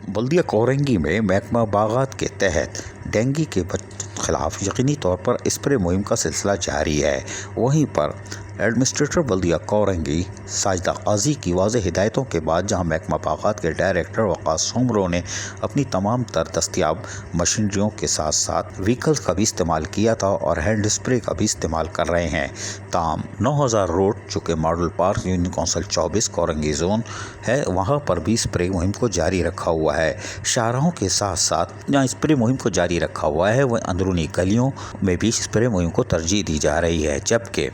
بلدیہ کورنگی میں محکمہ باغات کے تحت ڈینگی کے خلاف یقینی طور پر اسپرے مہم کا سلسلہ جاری ہے۔ وہیں پر ایڈمنسٹریٹر بلدیہ کورنگی ساجدہ قاضی کی واضح ہدایتوں کے بعد جہاں محکمہ باغات کے ڈائریکٹر وقاص سومرو نے اپنی تمام تر دستیاب مشینریوں کے ساتھ ساتھ وہیکلز کا بھی استعمال کیا تھا اور ہینڈ اسپرے کا بھی استعمال کر رہے ہیں، تاہم 9000 روڈ جو کہ model park union council 24 Korangi zone ہے وہاں پر بھی اسپرے مہم کو جاری رکھا ہوا ہے۔ شاہراہوں کے ساتھ ساتھ جہاں اسپرے مہم کو جاری رکھا ہوا ہے وہ اندرونی گلیوں میں بھی اسپرے مہم کو ترجیح دی جا رہی ہے، جبکہ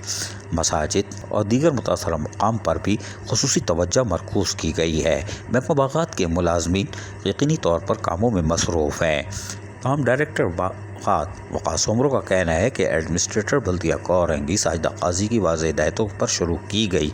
مساجد اور دیگر متاثرہ مقام پر بھی خصوصی توجہ مرکوز کی گئی ہے۔ محکمہ باغات کے ملازمین یقینی طور پر کاموں میں مصروف ہیں، تاہم ڈائریکٹر باغات وقاص سومرو کا کہنا ہے کہ ایڈمنسٹریٹر بلدیہ کورنگی ساجدہ قاضی کی واضح ہدایتوں پر شروع کی گئی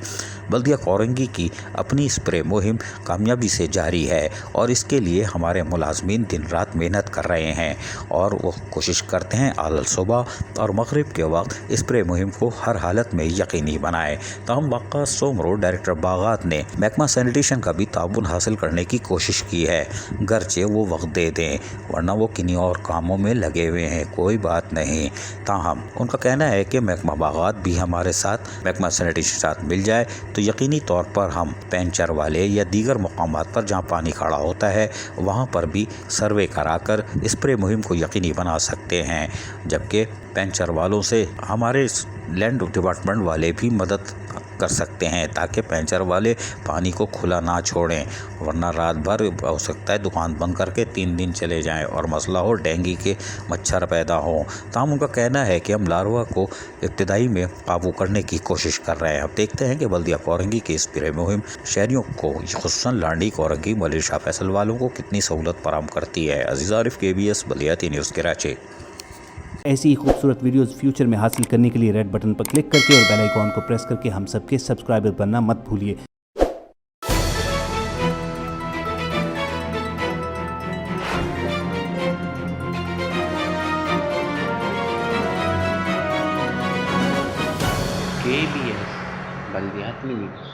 بلدیہ کورنگی کی اپنی اسپرے مہم کامیابی سے جاری ہے اور اس کے لیے ہمارے ملازمین دن رات محنت کر رہے ہیں اور وہ کوشش کرتے ہیں اعلی صبح اور مغرب کے وقت اسپرے مہم کو ہر حالت میں یقینی بنائے۔ تاہم وقاص سومرو ڈائریکٹر باغات نے محکمہ سینیٹیشن کا بھی تعاون حاصل کرنے کی کوشش کی ہے، گرچہ وہ وقت دے دیں ورنہ وہ کنہیں اور کاموں میں لگے ہوئے ہیں، کوئی بات نہیں۔ تاہم ان کا کہنا ہے کہ محکمہ باغات بھی ہمارے ساتھ محکمہ سینیٹیشن کے ساتھ مل جائے تو یقینی طور پر ہم پینچر والے یا دیگر مقامات پر جہاں پانی کھڑا ہوتا ہے وہاں پر بھی سروے کرا کر اسپرے مہم کو یقینی بنا سکتے ہیں، جبکہ پینچر والوں سے ہمارے لینڈ ڈپارٹمنٹ والے بھی مدد کر سکتے ہیں تاکہ پینچر والے پانی کو کھلا نہ چھوڑیں ورنہ رات بھر ہو سکتا ہے دکان بند کر کے 3 دن چلے جائیں اور مسئلہ ہو ڈینگی کے مچھر پیدا ہوں۔ تاہم ان کا کہنا ہے کہ ہم لاروا کو ابتدائی میں قابو کرنے کی کوشش کر رہے ہیں۔ اب دیکھتے ہیں کہ بلدیہ کورنگی کی اسپرے مہم شہریوں کو خصوصاً لانڈی کورنگی ملیر شاہ فیصل والوں کو کتنی سہولت فراہم کرتی ہے۔ عزیز عارف KBS بلدیاتی نیوز کراچی۔ ایسی ہی خوبصورت ویڈیوز فیوچر میں حاصل کرنے کے لیے ریڈ بٹن پر کلک کر کے اور بیل آئیکن کو پریس کر کے ہم سب کے سبسکرائبر بننا مت بھولیے۔ KBS بلدیاتی نیوز